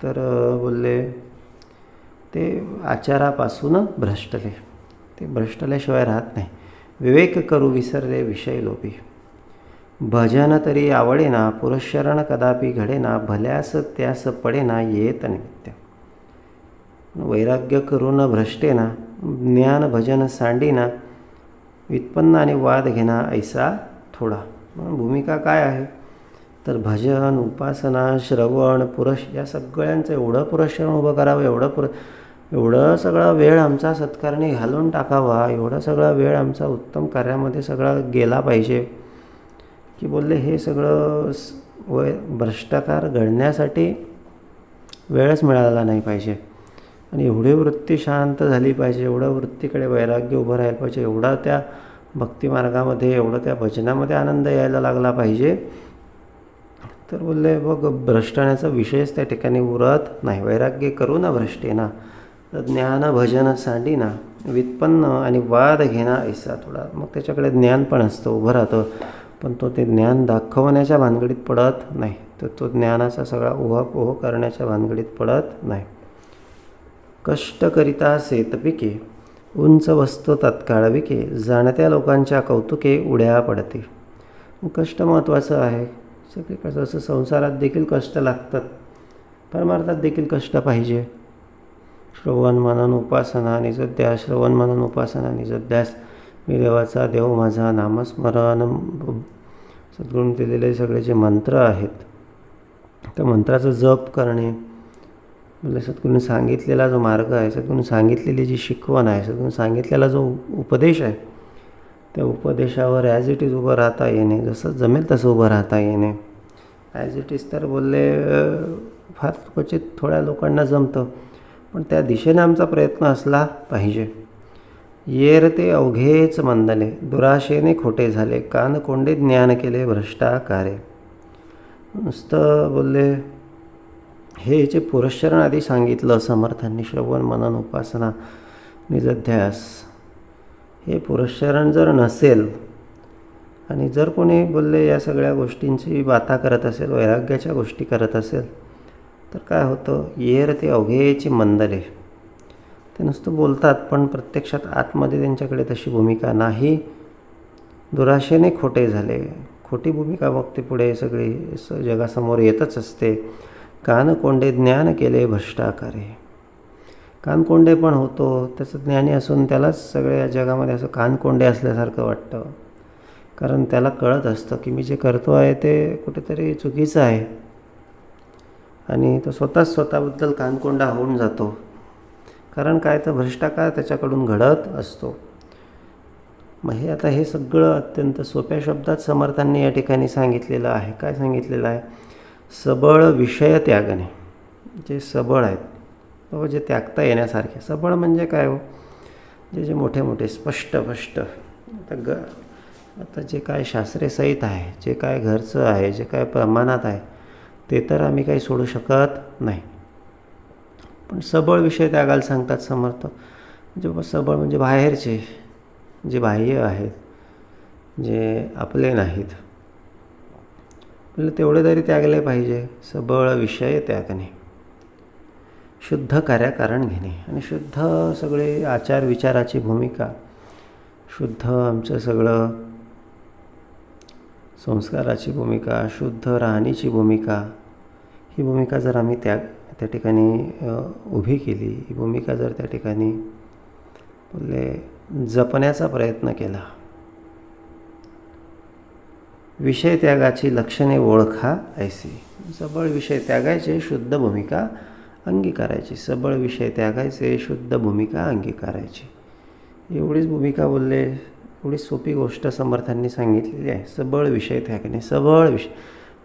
तर बोलले ते आचारापासून भ्रष्टले, ते भ्रष्टल्याशिवाय राहत नाही. विवेक करू विसरले विषय लोभी, भजन तरी आवडेना, पुरुषशरण कदापि घडेना, भल्यास त्यास पडेना येत निमित्त. वैराग्य करून भ्रष्टेना, ज्ञान भजन सांडीना, व्युत्पन्न आणि वाद घेणा ऐसा थोडा. म्हणून भूमिका काय आहे, तर भजन, उपासना, श्रवण, या सगळ्यांचं एवढं पुरस्करण उभं करावं, एवढं सगळा वेळ आमचा सत्कारणी घालून टाकावा, एवढा सगळा वेळ आमचा उत्तम कार्यामध्ये सगळा गेला पाहिजे की बोलले हे सगळं भ्रष्टाचार घडण्यासाठी वेळच मिळाला नाही पाहिजे. आणि एवढी वृत्ती शांत झाली पाहिजे, एवढं वृत्तीकडे वैराग्य उभं राहायला पाहिजे, एवढा त्या भक्तिमार्गामध्ये, एवढं त्या भजनामध्ये आनंद यायला लागला पाहिजे. तर बोलले बघ भ्रष्टण्याचा विषयच त्या ठिकाणी उरत नाही. वैराग्य करू ना भ्रष्टेना, ज्ञान भजन सांडीना, व्युत्पन्न आणि वाद घेणा ऐसा थोडा. मग त्याच्याकडे ज्ञान पण असतं, उभं राहतं, पण तो ते ज्ञान दाखवण्याच्या भानगडीत पडत नाही, तर तो ज्ञानाचा सगळा उहापोह करण्याच्या भानगडीत पडत नाही. कष्ट करिता शेत पिके, उंच वस्तू तत्काळ विके, जाणत्या लोकांच्या कौतुके उड्या पडते. कष्ट महत्त्वाचं आहे. सगळीकडे जसं संसारात देखील कष्ट लागतात, परमार्थात देखील कष्ट पाहिजे. श्रवण मनन उपासना निजध्यास, श्रवण मनन उपासना निजध्यास, मी देवाचा देव माझा नामस्मरण. सद्गुरूंनी दिलेले सगळे जे मंत्र आहेत, त्या मंत्राचं जप करणे, म्हणजे सद्गुरूंनी सांगितलेला जो मार्ग आहे, सद्गुरूंनी सांगितलेली जी शिकवण आहे, सद्गुरूंनी सांगितलेला जो उपदेश आहे, त्या उपदेशावर ॲज इट इज उभं राहता येणे, जसं जमेल तसं उभं राहता येणे. ॲज इट इज तर बोलले फार क्वचित थोड्या लोकांना जमतं, पण त्या दिशेने आमचा प्रयत्न असला पाहिजे. येर ते अवघेच मंदले, दुराशेने खोटे झाले, कान कोंडे ज्ञान केले भ्रष्टाकारे. नुसतं बोलले हे जे पुरश्चरण आधी सांगितलं समर्थांनी, श्रवण मनन उपासना निजध्यास, हे पुरश्चरण जर नसेल आणि जर कोणी बोलले या सगळ्या गोष्टींची बाता करत असेल, वैराग्याच्या गोष्टी करत असेल, तर काय होतं, येर ते अवघेची मंदले. ते नुसतं बोलतात, पण प्रत्यक्षात आतमध्ये त्यांच्याकडे तशी भूमिका नाही. दुराशेने खोटे झाले, खोटी भूमिका मग ते पुढे सगळी जगासमोर येतच असते. कान कोंडे ज्ञान केले भ्रष्टाकारे. कानकोंडे पण होतो, त्याचं ज्ञानी असून त्यालाच सगळ्या जगामध्ये असं कानकोंडे असल्यासारखं वाटतं. कारण त्याला कळत असतं की मी जे करतो आहे ते कुठेतरी चुकीचं आहे, आणि तो स्वतःबद्दल कानकोंडा होऊन जातो. कारण काय, तर भ्रष्टाचार त्याच्याकडून घडत असतो. मग हे सगळं अत्यंत सोप्या शब्दात समर्थांनी या ठिकाणी सांगितलेलं आहे. काय सांगितलेलं आहे? सबळ विषय त्यागणे. जे सबळ आहेत, बाबा जे त्यागता येण्यासारखे. सबळ म्हणजे काय हो, जे मोठे मोठे स्पष्ट आता जे काय शास्त्रेसहित आहे, जे काय घरचं आहे, जे काय प्रमाणात आहे, ते तर आम्ही काही सोडू शकत नाही. पण सबळ विषय त्यागायला सांगतात समर्थ. म्हणजे सबळ म्हणजे बाहेरचे, जे बाह्य आहेत, जे आपले नाहीत, म्हणजे तेवढे तरी त्यागले पाहिजे. सबळ विषय त्यागणे, शुद्ध कार्याकारण घेणे, आणि शुद्ध सगळे आचार विचाराची भूमिका, शुद्ध आमचं सगळं संस्काराची भूमिका, शुद्ध राहणीची भूमिका, ही भूमिका जर आम्ही त्या ठिकाणी उभी केली, ही भूमिका जर त्या ठिकाणी जपण्याचा प्रयत्न केला. विषय त्यागाची लक्षणे ओळखा ऐसी. सबळ विषय त्यागायचे, शुद्ध भूमिका अंगीकारायची. सबळ विषय त्यागायचे, शुद्ध भूमिका अंगीकारायची. एवढीच भूमिका बोलले, एवढी सोपी गोष्ट समर्थांनी सांगितलेली आहे. सबळ विषय त्यागणे. सबळ विषय,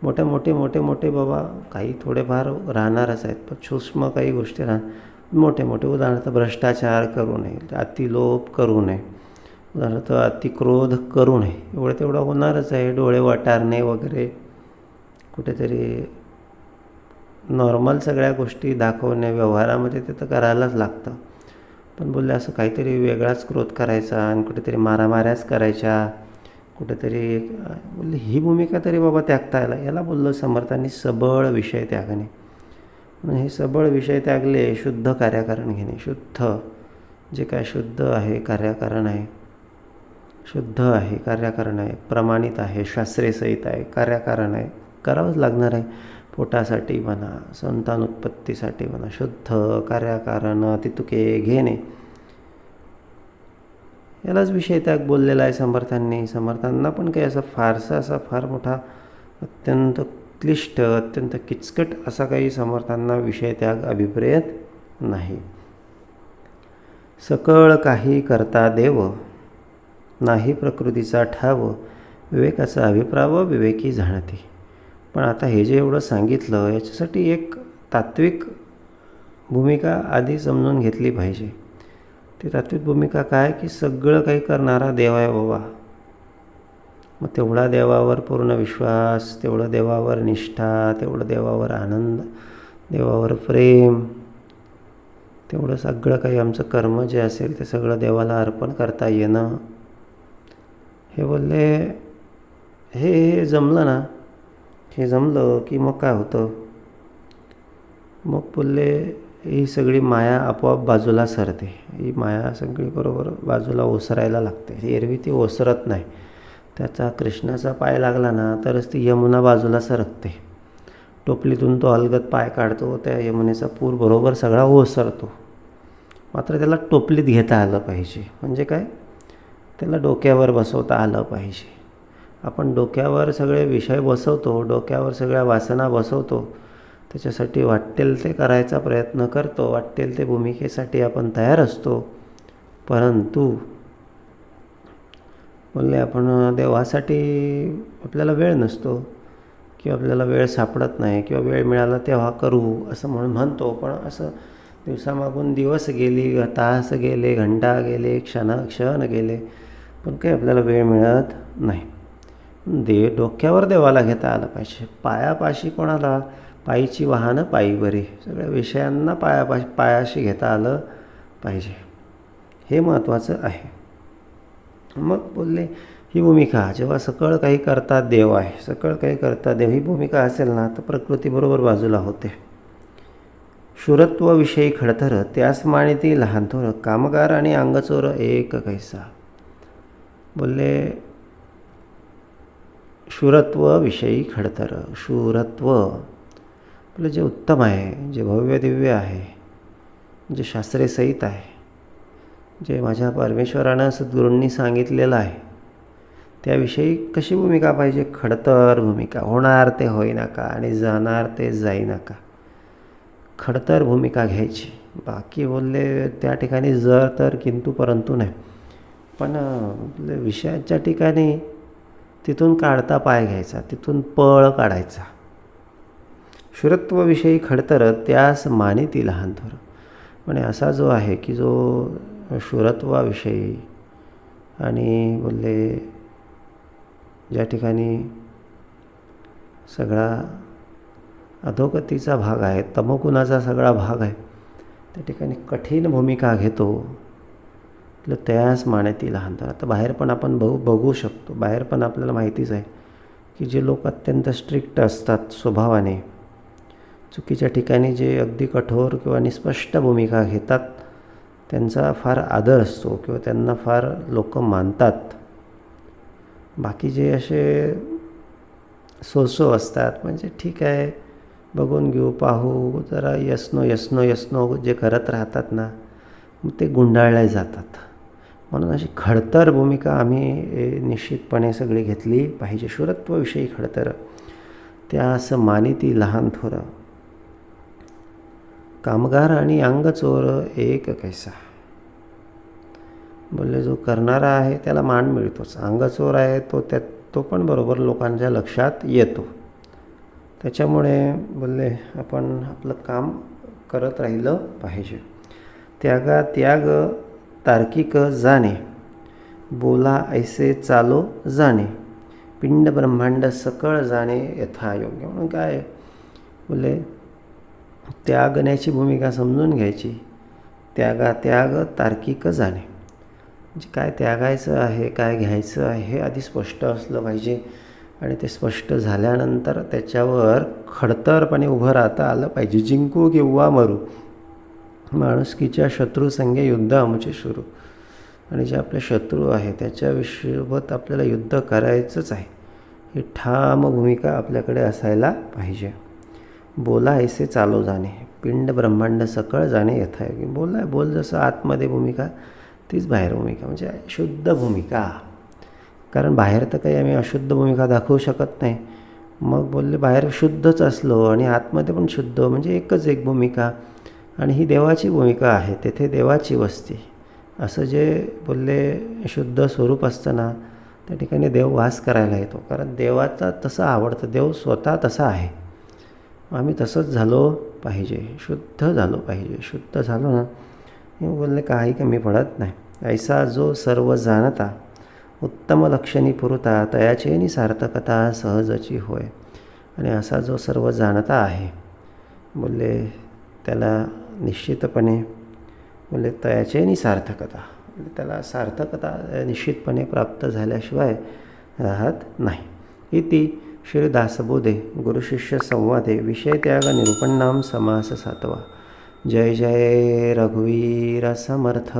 मोठे बाबा काही थोडेफार राहणारच आहेत, पण सूक्ष्म काही गोष्टी मोठे उदाहरणार्थ भ्रष्टाचार करू नये, अतिलोभ करू नये, उदाहरणार्थ अतिक्रोध करू नये, तेवढं होणारच आहे. डोळे वाटारणे वगैरे, कुठेतरी नॉर्मल सगळ्या गोष्टी दाखवणे व्यवहारामध्ये ते तर करायलाच लागतं. पण बोलले असं काहीतरी वेगळाच क्रोध करायचा आणि कुठेतरी मारामाऱ्याच करायच्या, कुठेतरी बोलले ही भूमिका तरी बाबा त्यागता याला बोललं समर्थांनी सबळ विषय त्यागणे. म्हणून हे सबळ विषय त्यागले, शुद्ध कार्याकारण घेणे. शुद्ध जे काय शुद्ध आहे, कार्याकारण आहे, शुद्ध आहे, कार्याकारण आहे, प्रमाणित आहे, शास्त्रेसहित आहे, कार्याकारण आहे, करावंच लागणार आहे. पोटासाठी म्हणा, संतान उत्पत्तीसाठी म्हणा, शुद्ध कार्याकारण तितुके घेणे, यालाच विषय त्याग बोललेला आहे समर्थांनी. समर्थांना पण काही असा फार मोठा अत्यंत क्लिष्ट, अत्यंत किचकट असा काही समर्थांना विषय त्याग अभिप्रेत नाही. सकळ काही करता देव, नाही प्रकृतीचा ठाव, विवेकाचा अभिप्राव विवेकी जाणते. पण आता हे जे एवढं सांगितलं, याच्यासाठी एक तात्विक भूमिका आधी समजून घेतली पाहिजे. ती तात्विक भूमिका काय, की सगळं काही करणारा देव आहे बाबा. मग तेवढा देवावर पूर्ण विश्वास, तेवढं देवावर निष्ठा, तेवढं देवावर आनंद, देवावर प्रेम, तेवढं सगळं काही आमचं कर्म जे असेल ते सगळं देवाला अर्पण करता येणं, हे बोलले हे जमलं ना, हे जमलं की मग काय होतं, मग बोलले ही सगळी माया आपोआप बाजूला सरते. ही माया सगळी बरोबर बाजूला ओसरायला लागते. एरवी ती ओसरत नाही. त्याचा कृष्णाचा पाय लागला ना तरच ती यमुना बाजूला सरकते. टोपलीतून तो अलगद पाय काढतो, त्या यमुनेचा पूर बरोबर सगळा ओसरतो. मात्र त्याला टोपलीत घेता आलं पाहिजे. म्हणजे काय, त्याला डोक्यावर बसवता आलं पाहिजे. आपण डोक्यावर सगळे विषय बसवतो, डोक्यावर सगळ्या वासना बसवतो, त्याच्यासाठी वाटेल ते करायचा प्रयत्न करतो, वाटेल ते भूमिकेसाठी आपण तयार असतो. परंतु बोलले आपण देवासाठी आपल्याला वेळ नसतो किंवा आपल्याला वेळ सापडत नाही किंवा वेळ मिळाला तेव्हा करू असं म्हणतो. पण असं दिवसामागून दिवस गेली, तास गेले, घंटा गेले, क्षण गेले, पण काही आपल्याला वेळ मिळत नाही. डोक्यावर देवाला घेता आलं पाहिजे. पायापाशी कोणाला, पायीची वाहनं पायी बरी, सगळ्या विषयांना पायाशी घेता आलं पाहिजे. हे महत्त्वाचं आहे. मग बोलले ही भूमिका जेव्हा सकळ काही करता देव आहे, सकळ काही करता देव, ही भूमिका असेल ना तर प्रकृती बरोबर बाजूला होते. शूरत्वविषयी खडतर त्यास मानिती लहान थोर, कामगार आणि अंगचोर एक कैसा. बोलले शूरत्वविषयी खडतर, शूरत्व बोले जे उत्तम आहे, जे भव्य दिव्य आहे, जे शास्त्रेसहित आहे, जे माझ्या परमेश्वरानं सद्गुरूंनी सांगितलेलं आहे, त्याविषयी कशी भूमिका पाहिजे. खडतर भूमिका. होणार ते होईना का आणि जाणार ते जाईना का, खडतर भूमिका घ्यायची. बाकी बोलले त्या ठिकाणी जर तर किंतु परंतु नाही. पण विषयाच्या ठिकाणी तिथून काढता पाय घ्यायचा, तिथून पळ काढायचा. शूरत्वविषयी खडतर त्यास मानिती लहान थोर. म्हणजे असा जो आहे की जो शूरत्वाविषयी आणि बोलले ज्या ठिकाणी सगळा अधोगतीचा भाग आहे, तमोगुणाचा सगळा भाग आहे, त्या ठिकाणी कठीण भूमिका घेतो, त्यास मानिती लहान थोर. आता बाहेर पण आपण बघू शकतो, बाहेर पण आपल्याला माहितीच आहे की जे लोक अत्यंत स्ट्रिक्ट असतात स्वभावाने, चुकीच्या ठिकाणी जे अगदी कठोर किंवा निस्पष्ट भूमिका घेतात, त्यांचा फार आदर असतो किंवा त्यांना फार लोक मानतात. बाकी जे असे सोसो असतात, म्हणजे ठीक आहे बघून घेऊ, पाहू, जरा यस्नो जे करत राहतात ना, मग ते गुंडाळले जातात. म्हणून अशी खडतर भूमिका आम्ही निश्चितपणे सगळी घेतली पाहिजे. शूरत्वविषयी खडतर त्यास मानिती लहान थोर, कामगार आणि अंगचोर एक कैसा. बोलले जो करणारा आहे त्याला मान मिळतोच, अंगचोर आहे तो पण बरोबर लोकांच्या लक्षात येतो. त्याच्यामुळे बोलले आपण आपलं काम करत राहिलं पाहिजे. त्याग तार्किक जाणे, बोला ऐसे चालो जाणे, पिंड ब्रह्मांड सकळ जाणे यथायोग्य. म्हणून काय बोलले त्यागण्याची भूमिका समजून घ्यायची. त्याग तार्किक जाणे, म्हणजे काय त्यागायचं आहे, काय घ्यायचं आहे हे आधी स्पष्ट असलं पाहिजे. आणि ते स्पष्ट झाल्यानंतर त्याच्यावर खडतरपणे उभं राहता आलं पाहिजे. जिंकू किंवा मरू, माणुसकीच्या शत्रूसंगे युद्ध आमचे सुरू. आणि जे आपले शत्रू आहे त्याच्यासोबत आपल्याला युद्ध करायचंच आहे, ही ठाम भूमिका आपल्याकडे असायला पाहिजे. बोला ऐसे चालो जाणे, पिंड ब्रह्मांड सकळ जाणे यथायोगी. बोल जसं आतमध्ये भूमिका तीच बाहेर भूमिका, म्हणजे शुद्ध भूमिका. कारण बाहेर तर काही आम्ही अशुद्ध भूमिका दाखवू शकत नाही. मग बोलले बाहेर शुद्धच असलो आणि आतमध्ये पण शुद्ध, म्हणजे एकच एक भूमिका. आणि ही देवाची भूमिका आहे, तेथे देवाची वस्ती. असं जे बोलले शुद्ध स्वरूप असतं ना, त्या ठिकाणी देव वास करायला येतो. कारण देवाचा तसं आवडतं, देव स्वतः तसा आहे. आम्ही तसंच झालो पाहिजे, शुद्ध झालो पाहिजे. शुद्ध झालो ना, हे बोलले काही कमी पडत नाही. ऐसा जो सर्व जाणता, उत्तम लक्षणी पुरता, तयाचेनी सार्थकता सहजची होय. आणि असा जो सर्व जाणता आहे बोलले त्याला निश्चितपणे बोलले तयाचेनी सार्थकता, त्याला सार्थकता निश्चितपणे प्राप्त झाल्याशिवाय राहत नाही. इति श्री दासबोधे गुरुशिष्य संवादे विषयत्याग निरूपणाम समास 7वा. जय जय रघुवीर समर्थ.